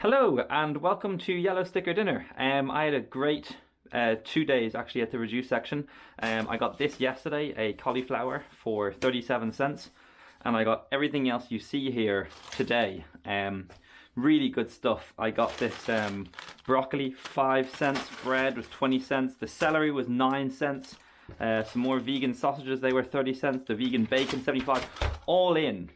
Hello and welcome to Yellow Sticker Dinner. I had a great 2 days actually at the reduce section. I got this yesterday, a cauliflower for 37 cents, and I got everything else you see here today. Really good stuff. I got this broccoli, 5 cents, bread was 20 cents, the celery was 9 cents, some more vegan sausages, they were 30 cents, the vegan bacon 75, all in.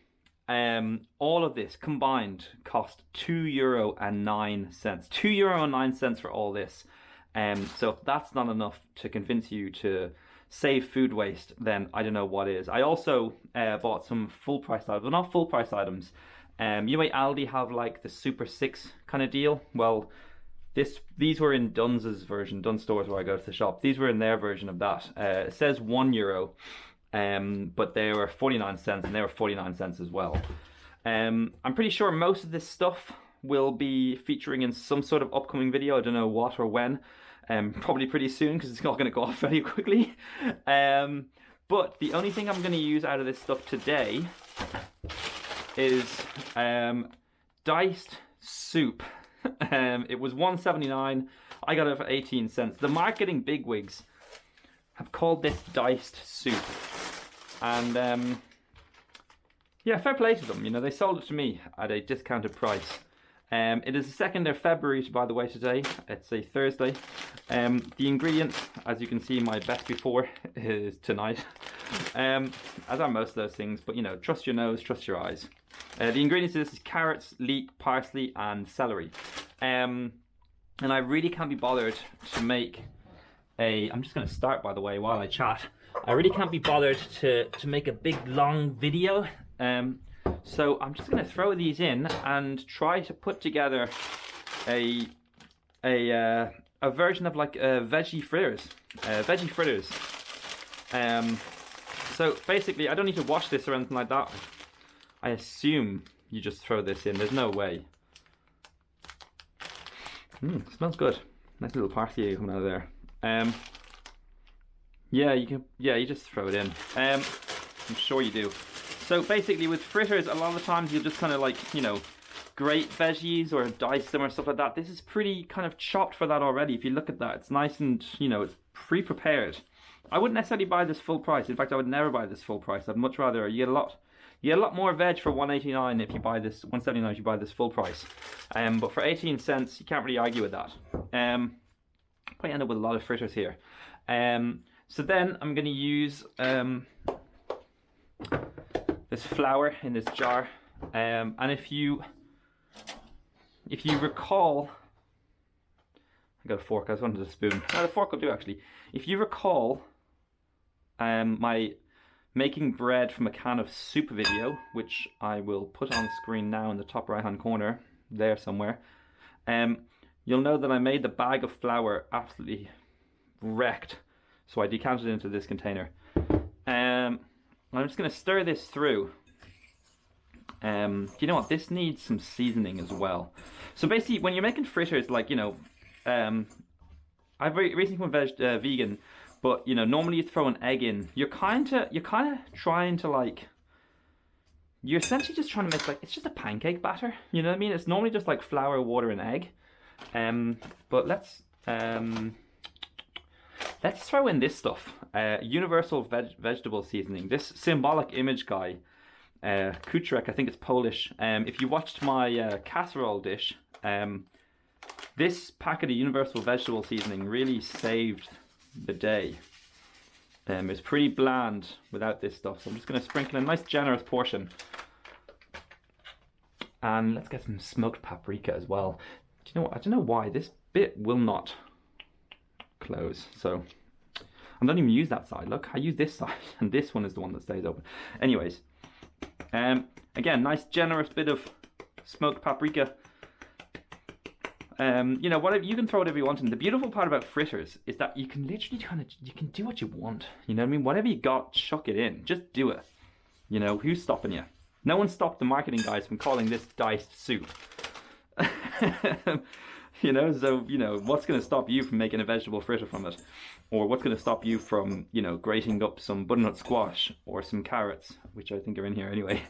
All of this combined cost €2.09. €2.09 for all this. So if that's not enough to convince you to save food waste, then I don't know what is. I also bought some full price items, well, not full price items. You know, Aldi have like the Super 6 kind of deal. Well, these were in Dunn's version, Dunn stores where I go to the shop. These were in their version of that. It says €1. But they were 49 cents and they were 49 cents as well. I'm pretty sure most of this stuff will be featuring in some sort of upcoming video. I don't know what or when. Probably pretty soon because it's not going to go off very quickly. But the only thing I'm going to use out of this stuff today is diced soup. It was $1.79. I got it for 18 cents. The marketing bigwigs have called this diced soup. And yeah, fair play to them. You know, they sold it to me at a discounted price. It is the 2nd of February, by the way, today. It's a Thursday. The ingredients, as you can see, my best before is tonight. As are most of those things, but you know, trust your nose, trust your eyes. The ingredients of this is carrots, leek, parsley, and celery. And I really can't be bothered to make I'm just going to start, by the way, while I chat. I really can't be bothered to make a big long video, so I'm just going to throw these in and try to put together a version of like Veggie Fritters. Veggie Fritters. So basically, I don't need to wash this or anything like that. I assume you just throw this in. There's no way. Smells good. Nice little parsley coming out of there. Yeah, you just throw it in. I'm sure you do. So basically with fritters, a lot of the times you'll just kind of like, you know, grate veggies or dice them or stuff like that. This is pretty kind of chopped for that already. If you look at that, it's nice and, you know, it's pre-prepared. I wouldn't necessarily buy this full price. In fact, I would never buy this full price. I'd much rather, you get a lot more veg for $1.89 if you buy this, $1.79 if you buy this full price. But for 18 cents, you can't really argue with that. Probably end up with a lot of fritters here. So then I'm going to use this flour in this jar, and if you recall, I got a fork. I just wanted a spoon. No, the fork will do actually. If you recall, my making bread from a can of soup video, which I will put on screen now in the top right hand corner, there somewhere. You'll know that I made the bag of flour absolutely wrecked. So I decanted it into this container. I'm just going to stir this through. You know what? This needs some seasoning as well. So basically, when you're making fritters, like, you know, I've recently become vegan, but, you know, normally you throw an egg in. You're kind of trying to, like, you're essentially just trying to make, like, it's just a pancake batter. You know what I mean? It's normally just like flour, water, and egg. But let's throw in this stuff. Universal vegetable seasoning. This symbolic image guy, Kutrek, I think it's Polish. If you watched my casserole dish, this packet of universal vegetable seasoning really saved the day. It's pretty bland without this stuff, so I'm just going to sprinkle a nice generous portion. And let's get some smoked paprika as well. Do you know what? I don't know why this bit will not close. So I don't even use that side. Look, I use this side, and this one is the one that stays open. Anyways, again, nice generous bit of smoked paprika. You know, whatever, you can throw whatever you want in. The beautiful part about fritters is that you can literally you can do what you want. You know what I mean? Whatever you got, chuck it in. Just do it. You know, who's stopping you? No one stopped the marketing guys from calling this diced soup. You know, so, you know, what's going to stop you from making a vegetable fritter from it? Or what's going to stop you from, you know, grating up some butternut squash or some carrots, which I think are in here anyway.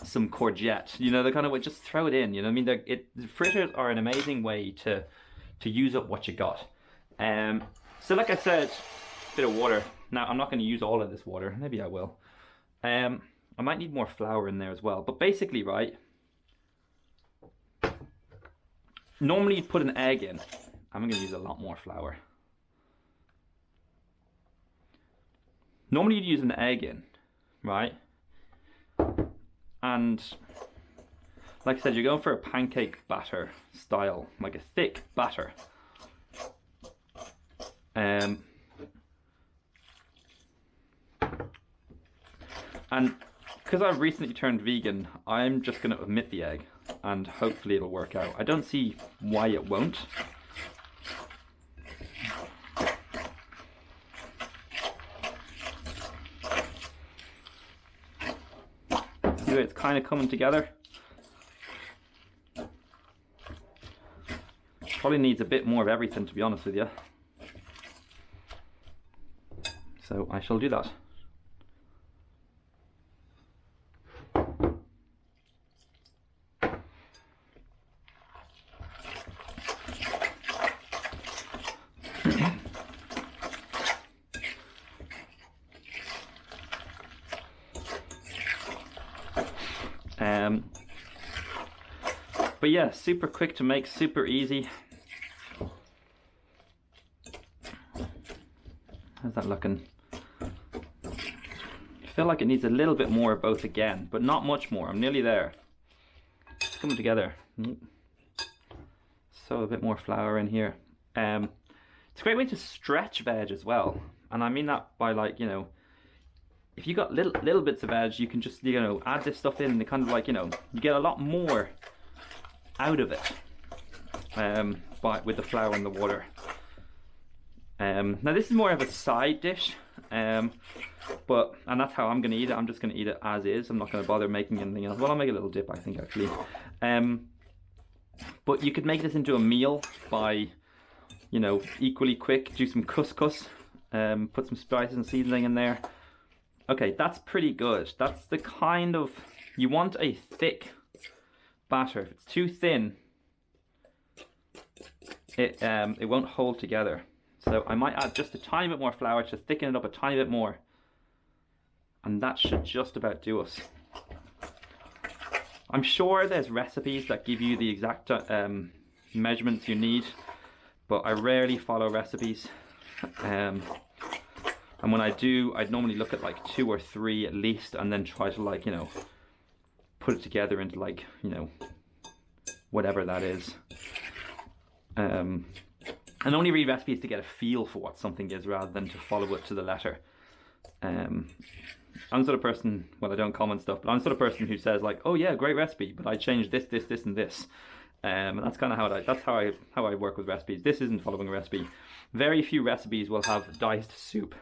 some courgette. You know, the kind of way, just throw it in. You know what I mean? Fritters are an amazing way to use up what you got. So like I said, a bit of water. Now I'm not going to use all of this water. Maybe I will. I might need more flour in there as well. But basically, right, normally you'd put an egg in. I'm going to use a lot more flour. Normally you'd use an egg in, right? And like I said, you're going for a pancake batter style, like a thick batter. And because I've recently turned vegan, I'm just going to omit the egg and hopefully it'll work out. I don't see why it won't. See, it's kind of coming together. Probably needs a bit more of everything, to be honest with you. So I shall do that. But yeah, super quick to make, super easy. How's that looking? I feel like it needs a little bit more of both again, but not much more. I'm nearly there. It's coming together. So a bit more flour in here. It's a great way to stretch veg as well. And I mean that by, like, you know, if you got little bits of veg, you can just, you know, add this stuff in and kind of like, you know, you get a lot more out of it with the flour and the water. Now this is more of a side dish, and that's how I'm going to eat it. I'm just going to eat it as is. I'm not going to bother making anything else. Well, I'll make a little dip, I think, actually. But you could make this into a meal by, you know, equally quick. Do some couscous, put some spices and seasoning in there. Okay, that's pretty good. That's the kind of, you want a thick batter. If it's too thin, it won't hold together. So I might add just a tiny bit more flour to thicken it up a tiny bit more. And that should just about do us. I'm sure there's recipes that give you the exact measurements you need, but I rarely follow recipes. And when I do, I'd normally look at like 2 or 3 at least, and then try to, like, you know, put it together into, like, you know, whatever that is. And only read recipes to get a feel for what something is rather than to follow it to the letter. I'm the sort of person, well, I don't comment stuff, but I'm the sort of person who says, like, oh yeah, great recipe, but I changed this, this, this, and this. And that's kind of how I work with recipes. This isn't following a recipe. Very few recipes will have diced soup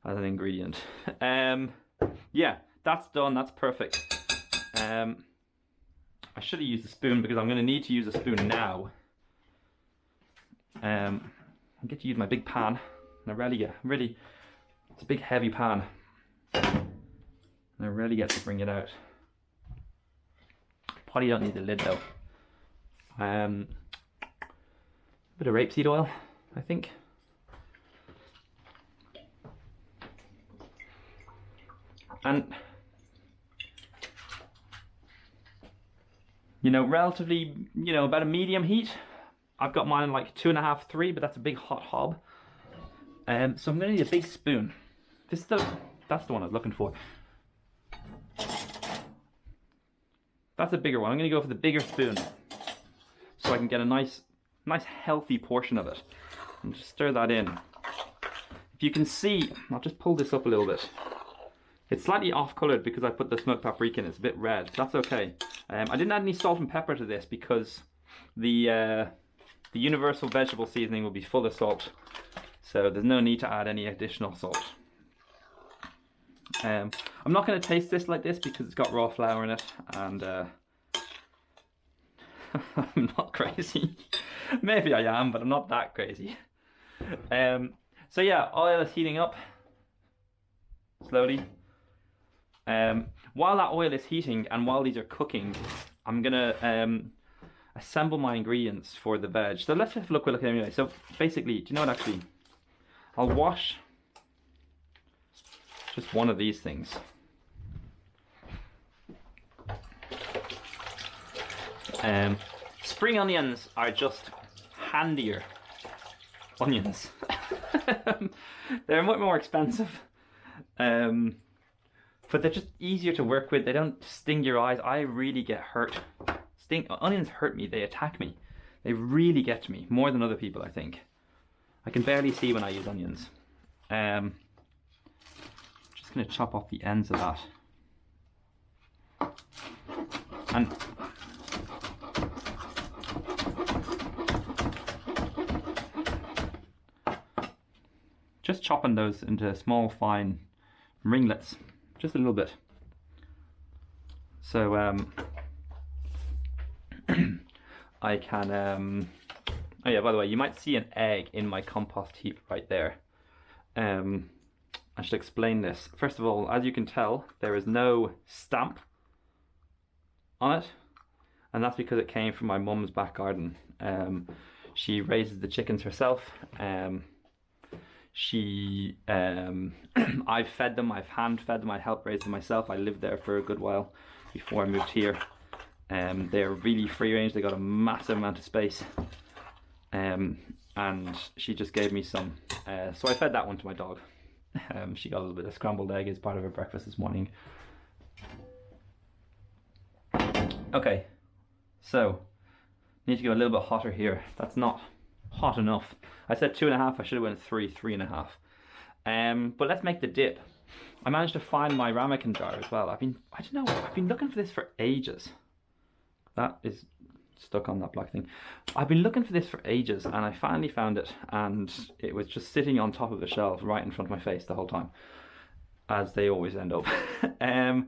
as an ingredient. Yeah, that's done. That's perfect. I should have used a spoon because I'm going to need to use a spoon now. I get to use my big pan. And I really, it's a big heavy pan. And I rarely get to bring it out. Probably don't need the lid though. A bit of rapeseed oil, I think. And, you know, relatively, you know, about a medium heat. I've got mine in like 2.5, 3, but that's a big hot hob. So I'm going to need a big spoon. That's the one I was looking for. That's a bigger one. I'm going to go for the bigger spoon, so I can get a nice healthy portion of it. And just stir that in. If you can see, I'll just pull this up a little bit. It's slightly off-coloured because I put the smoked paprika in. It's a bit red. That's okay. I didn't add any salt and pepper to this because the universal vegetable seasoning will be full of salt. So there's no need to add any additional salt. I'm not going to taste this like this because it's got raw flour in it, and I'm not crazy. Maybe I am, but I'm not that crazy. So yeah, oil is heating up slowly. while that oil is heating and while these are cooking, I'm gonna assemble my ingredients for the veg. So let's just look at it anyway. So basically, do you know what, actually? I'll wash just one of these things. Spring onions are just handier onions. They're much more expensive, but they're just easier to work with. They don't sting your eyes. I really get hurt. Onions hurt me. They attack me. They really get to me more than other people, I think. I can barely see when I use onions. Just gonna chop off the ends of that. And just chopping those into small, fine ringlets, just a little bit. So I can, oh yeah, by the way, you might see an egg in my compost heap right there. I should explain this. First of all, as you can tell, there is no stamp on it, and that's because it came from my mum's back garden. She raises the chickens herself. I've fed them, I've hand fed them, I helped raise them myself. I lived there for a good while before I moved here. They're really free range, they got a massive amount of space. And she just gave me some. So I fed that one to my dog. She got a little bit of scrambled egg as part of her breakfast this morning. Okay, so need to go a little bit hotter here. That's not hot enough. I said 2.5, I should have went 3.5. But let's make the dip. I managed to find my ramekin jar as well. I've been looking for this for ages. That is stuck on that black thing. I've been looking for this for ages, and I finally found it, and it was just sitting on top of the shelf right in front of my face the whole time, as they always end up. I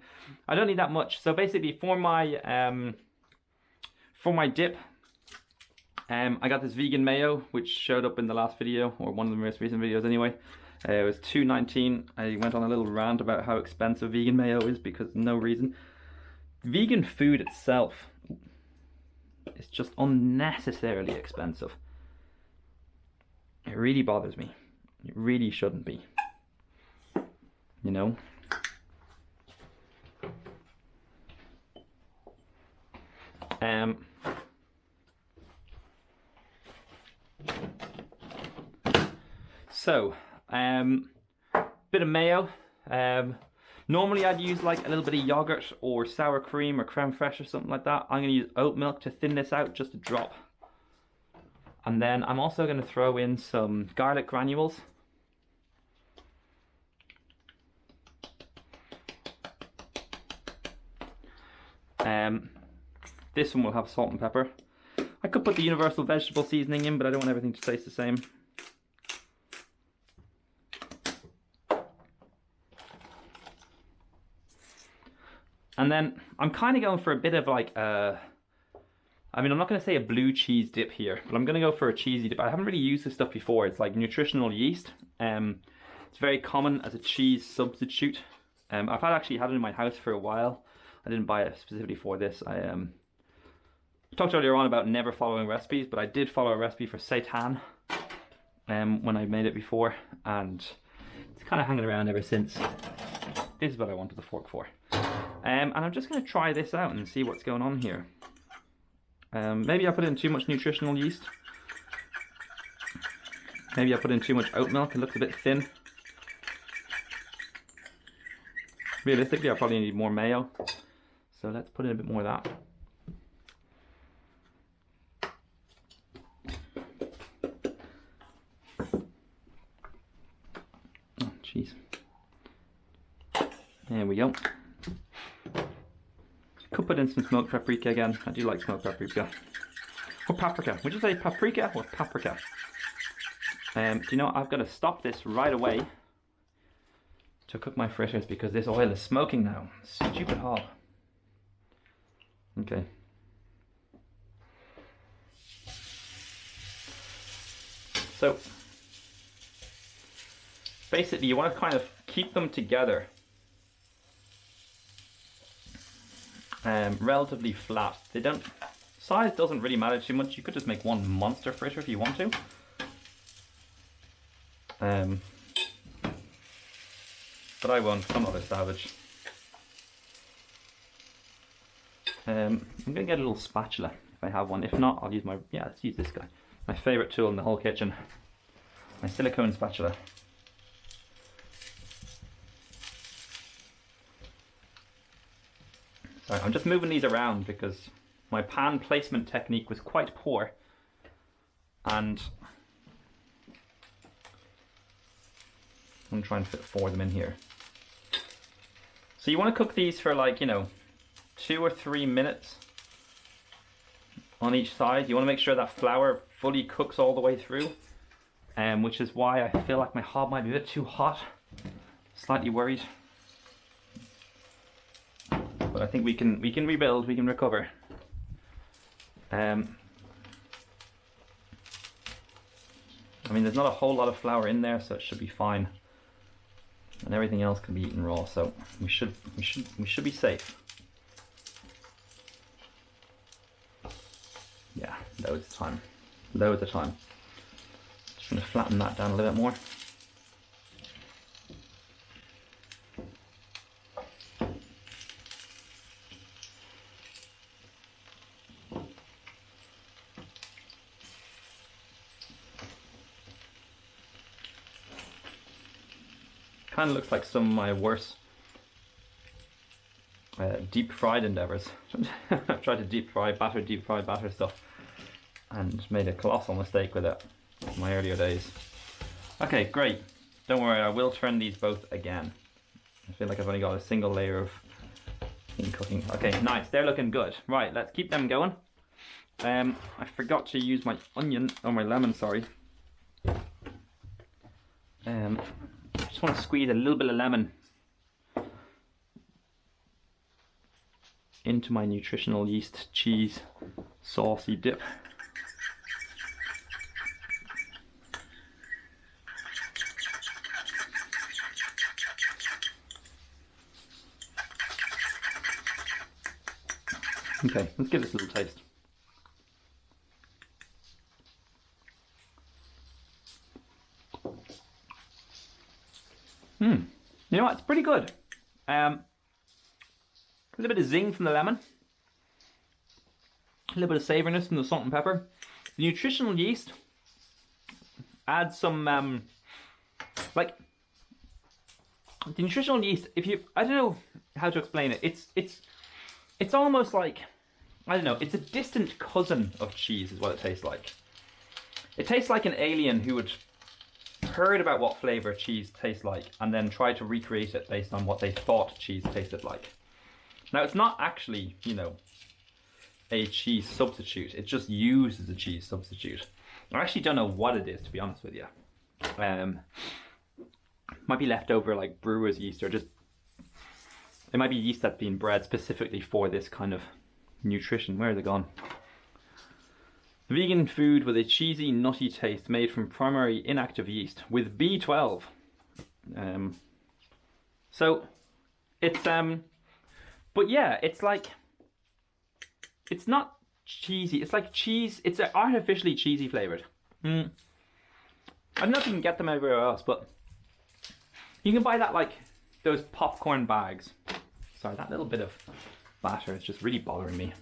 don't need that much. So basically for my dip, I got this vegan mayo, which showed up in the last video, or one of the most recent videos anyway. It was $2.19. I went on a little rant about how expensive vegan mayo is because no reason. Vegan food itself is just unnecessarily expensive. It really bothers me. It really shouldn't be. You know? So, bit of mayo. Normally I'd use like a little bit of yogurt or sour cream or creme fraiche or something like that. I'm going to use oat milk to thin this out, just a drop. And then I'm also going to throw in some garlic granules. This one will have salt and pepper. I could put the universal vegetable seasoning in, but I don't want everything to taste the same. And then I'm kind of going for a bit of like I'm not going to say a blue cheese dip here, but I'm going to go for a cheesy dip. I haven't really used this stuff before. It's like nutritional yeast. It's very common as a cheese substitute. I've actually had it in my house for a while. I didn't buy it specifically for this. I talked earlier on about never following recipes, but I did follow a recipe for seitan when I made it before, and it's kind of hanging around ever since. This is what I wanted the fork for. And I'm just going to try this out and see what's going on here. Maybe I put in too much nutritional yeast. Maybe I put in too much oat milk. It looks a bit thin. Realistically, I probably need more mayo. So let's put in a bit more of that. Oh, jeez. There we go. Could put in some smoked paprika again. I do like smoked paprika. Or paprika. Would you say paprika or paprika? Do you know what? I've got to stop this right away to cook my fritters because this oil is smoking now. Stupid hob. Okay. So basically you want to kind of keep them together relatively flat. They don't, size doesn't really matter too much. You could just make one monster fritter if you want to. But I won't, I'm not a savage. I'm gonna get a little spatula if I have one. If not, I'll use my, yeah, let's use this guy. My favorite tool in the whole kitchen. My silicone spatula. Sorry, I'm just moving these around because my pan placement technique was quite poor. And I'm gonna try and fit 4 of them in here. So you want to cook these for like, you know, 2 or 3 minutes on each side. You want to make sure that flour fully cooks all the way through, which is why I feel like my hob might be a bit too hot. Slightly worried, but I think we can rebuild, we can recover. I mean, there's not a whole lot of flour in there, so it should be fine, and everything else can be eaten raw, so we should be safe. Yeah, loads of time. Loads of time. Just going to flatten that down a little bit more. Kind of looks like some of my worst deep fried endeavors. I've tried to deep fry batter stuff and made a colossal mistake with it in my earlier days. Okay, great. Don't worry, I will turn these both again. I feel like I've only got a single layer of cooking. Okay, nice. They're looking good. Right, let's keep them going. I forgot to use my onion, or my lemon, sorry. I just want to squeeze a little bit of lemon into my nutritional yeast cheese saucy dip. Okay, let's give this a little taste. You know what? It's pretty good. A little bit of zing from the lemon. A little bit of savouriness from the salt and pepper. The nutritional yeast adds some, like, the nutritional yeast, if you, I don't know how to explain it. It's almost like, I don't know, it's a distant cousin of cheese is what it tastes like. It tastes like an alien who had heard about what flavour cheese tastes like and then tried to recreate it based on what they thought cheese tasted like. Now, it's not actually, you know, a cheese substitute. It's just used as a cheese substitute. I actually don't know what it is, to be honest with you. Might be leftover like brewer's yeast, or just, it might be yeast that's been bred specifically for this kind of nutrition. Where is it gone? Vegan food with a cheesy, nutty taste made from primary inactive yeast with B12. So it's but yeah, it's like, it's not cheesy. It's like cheese. It's artificially cheesy flavored. I don't know if you can get them everywhere else, but you can buy that, like those popcorn bags. Sorry, that little bit of batter is just really bothering me.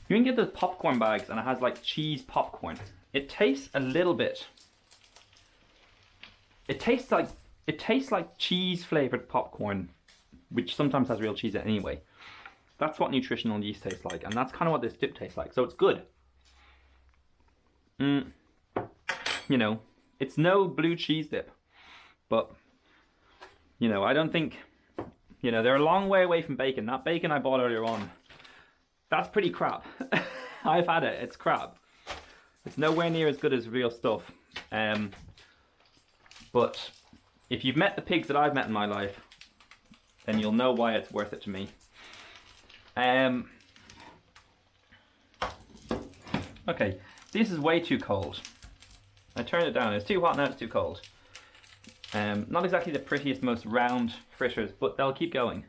You can get those popcorn bags and it has like cheese popcorn. It tastes a little bit. It tastes like cheese flavored popcorn, which sometimes has real cheese in it anyway. That's what nutritional yeast tastes like, and that's kind of what this dip tastes like. So it's good. You know, it's no blue cheese dip, but you know, I don't think, you know, they're a long way away from bacon. That bacon I bought earlier on, that's pretty crap. I've had it, it's crap. It's nowhere near as good as real stuff. But if you've met the pigs that I've met in my life, then you'll know why it's worth it to me. Okay, this is way too cold. I turned it down. It's too hot now, it's too cold. Not exactly the prettiest, most round fritters, but they'll keep going.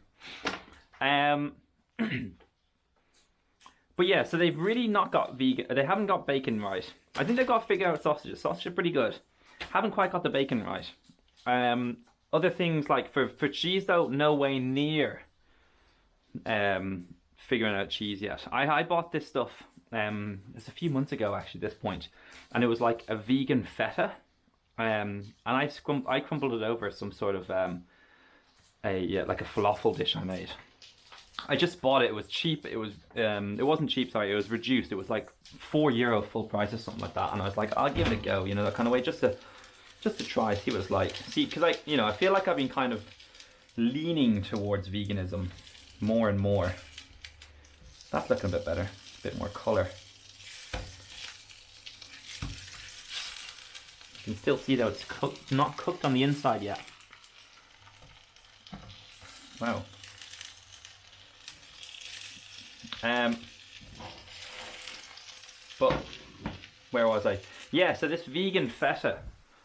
But yeah, so they've really not got vegan. They haven't got bacon right. I think they've got to figure out sausages. Sausages are pretty good. Haven't quite got the bacon right. Other things like for cheese though, no way near figuring out cheese yet. I bought this stuff it's a few months ago actually at this point, and it was like a vegan feta. And I crumbled it over some sort of like a falafel dish I made. I just bought it. It was cheap. It wasn't cheap. Sorry, it was reduced. It was like €4 full price or something like that. And I was like, I'll give it a go. You know, that kind of way, just to try, see what it's like. See, because I feel like I've been kind of leaning towards veganism more and more. That's looking a bit better. A bit more color. You can still see that it's cooked, not cooked on the inside yet. Wow. But where was I? Yeah, so this vegan feta,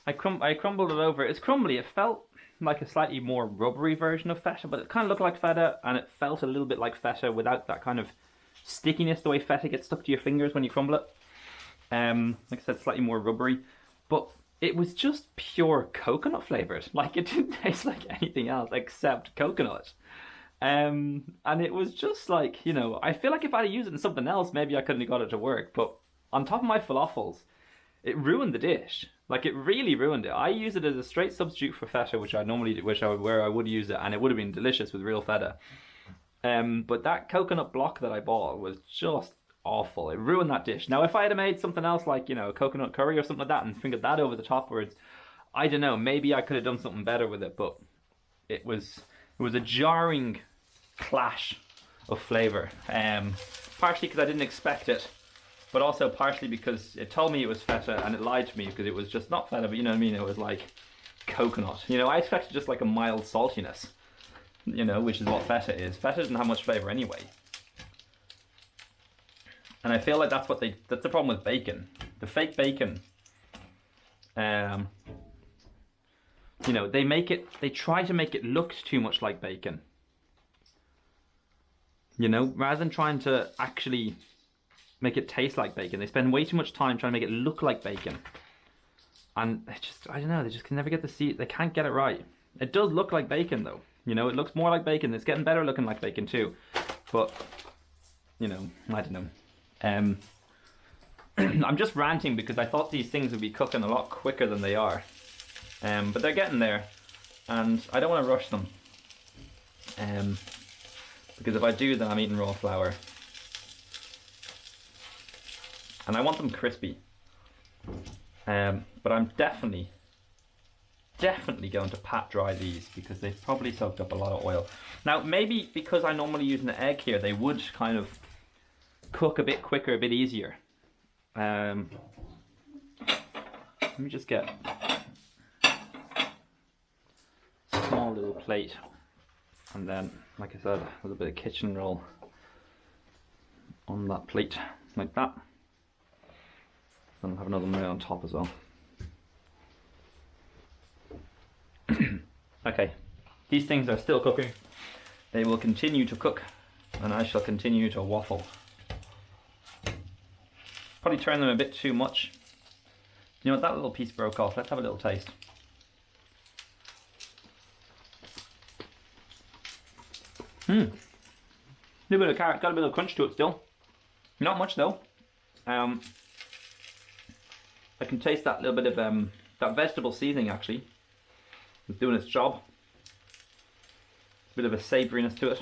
I crumbled it over. It's crumbly. It felt like a slightly more rubbery version of feta, but it kind of looked like feta, and it felt a little bit like feta without that kind of stickiness, the way feta gets stuck to your fingers when you crumble it. Like I said, slightly more rubbery, but it was just pure coconut flavored. Like, it didn't taste like anything else except coconut. And it was just like, I feel like if I'd used it in something else, maybe I couldn't have got it to work. But on top of my falafels, it ruined the dish. Like, it really ruined it. I use it as a straight substitute for feta, which I normally do, where I would use it, and it would have been delicious with real feta. But that coconut block that I bought was just awful. It ruined that dish. Now, if I had made something else like, coconut curry or something like that and fingered that over the top, I don't know, maybe I could have done something better with it, but it was a jarring clash of flavor. Partially because I didn't expect it, but also partially because it told me it was feta and it lied to me because it was just not feta, but you know what I mean? It was like coconut. I expected just like a mild saltiness, which is what feta is. Feta doesn't have much flavor anyway. And I feel like that's the problem with bacon. The fake bacon, they try to make it look too much like bacon. Rather than trying to actually make it taste like bacon, they spend way too much time trying to make it look like bacon. And I don't know, they just can never get they can't get it right. It does look like bacon though. It looks more like bacon. It's getting better looking like bacon too. But, I don't know. I'm just ranting because I thought these things would be cooking a lot quicker than they are. But they're getting there, and I don't want to rush them. Because if I do, then I'm eating raw flour. And I want them crispy. But I'm definitely going to pat dry these because they've probably soaked up a lot of oil. Now, maybe because I normally use an egg here, they would kind of cook a bit quicker, a bit easier. Let me just get a small little plate, and then, like I said, a little bit of kitchen roll on that plate, like that. And I'll have another one on top as well. Okay, these things are still cooking. They will continue to cook, and I shall continue to waffle. Probably turn them a bit too much. You know what, that little piece broke off. Let's have a little taste. A little bit of carrot, got a bit of crunch to it still. Not much though. I can taste that little bit of that vegetable seasoning actually. It's doing its job. A bit of a savouriness to it.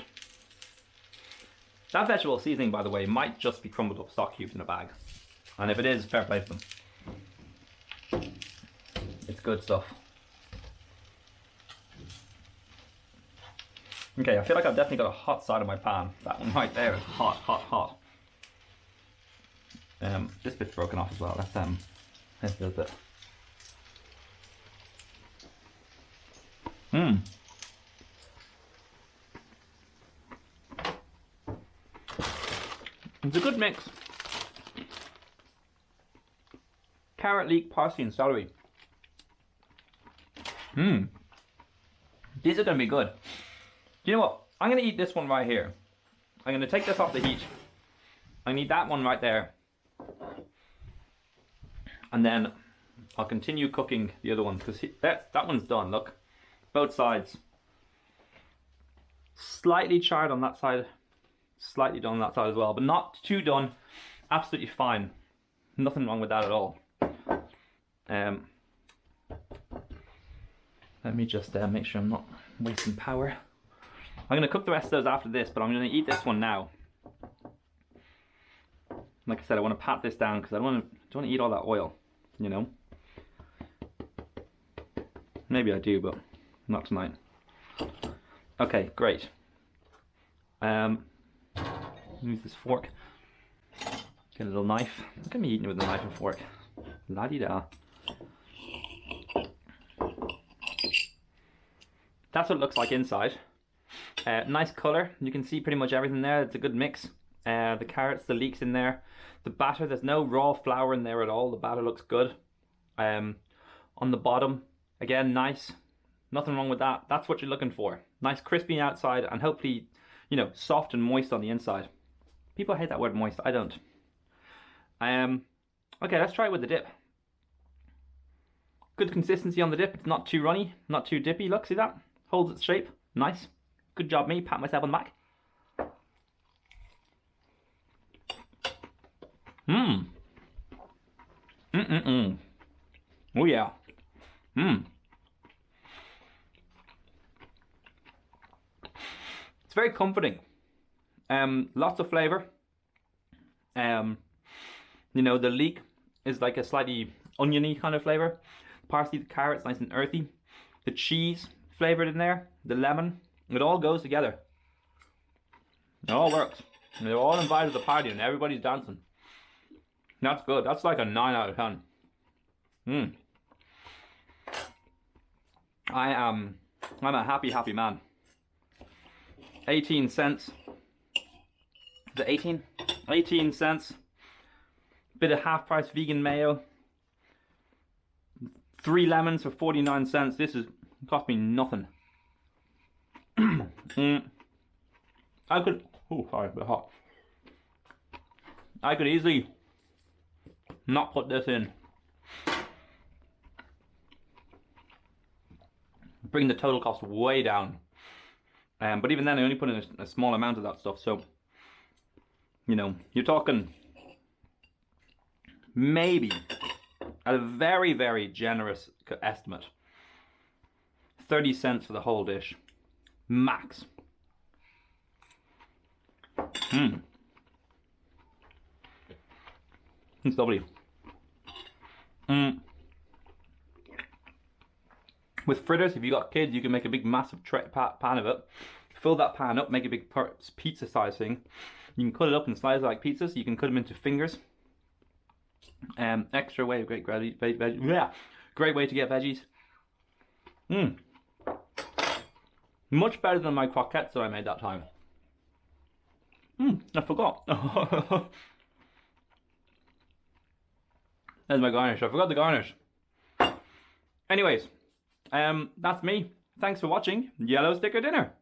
That vegetable seasoning, by the way, might just be crumbled up stock cubes in a bag. And if it is, fair play to them. It's good stuff. Okay, I feel like I've definitely got a hot side of my pan. That one right there is hot, hot, hot. This bit's broken off as well. Let's a little bit. It's a good mix. Carrot, leek, parsley, and celery. These are going to be good. Do you know what? I'm going to eat this one right here. I'm going to take this off the heat. I need that one right there. And then I'll continue cooking the other one, because that one's done, look. Both sides. Slightly charred on that side. Slightly done on that side as well, but not too done. Absolutely fine. Nothing wrong with that at all. Let me just make sure I'm not wasting power. I'm going to cook the rest of those after this, but I'm going to eat this one now. Like I said, I want to pat this down because I don't want to eat all that oil, you know. Maybe I do, but not tonight. Okay, great. Use this fork. Get a little knife. Look at me eating it with a knife and fork. La-di-da. That's what it looks like inside. Nice color. You can see pretty much everything there. It's a good mix. The carrots, the leeks in there. The batter, there's no raw flour in there at all. The batter looks good. On the bottom, again, nice. Nothing wrong with that. That's what you're looking for. Nice crispy outside and hopefully, you know, soft and moist on the inside. People hate that word moist. I don't. Okay, let's try it with the dip. Good consistency on the dip. It's not too runny, not too dippy. Look, see that? Holds its shape. Nice. Good job, me. Pat myself on the back. Mmm. Mm-mm-mm. Oh, yeah. Mmm. It's very comforting. Lots of flavor. You know, the leek is like a slightly oniony kind of flavor. Parsley, the carrots, nice and earthy. The cheese flavored in there. The lemon. It all goes together. It all works. And they're all invited to the party and everybody's dancing. That's good. That's like a 9 out of 10. I'm a happy man. 18 cents. Is it 18? 18 cents. Bit of half price vegan mayo. 3 lemons for 49 cents. This is cost me nothing. I could, oh sorry, a bit hot. I could easily not put this in. Bring the total cost way down. But even then I only put in a small amount of that stuff, so you know, you're talking maybe at a very generous estimate 30 cents for the whole dish max. It's lovely. With fritters, if you got kids, you can make a big massive pan of it. Fill that pan up, make a big pizza size thing. You can cut it up in slices like pizzas. You can cut them into fingers. Extra way, great way to get veggies. Much better than my croquettes that I made that time. I forgot. There's my garnish. I forgot the garnish. Anyways, that's me. Thanks for watching Yellow Sticker Dinner.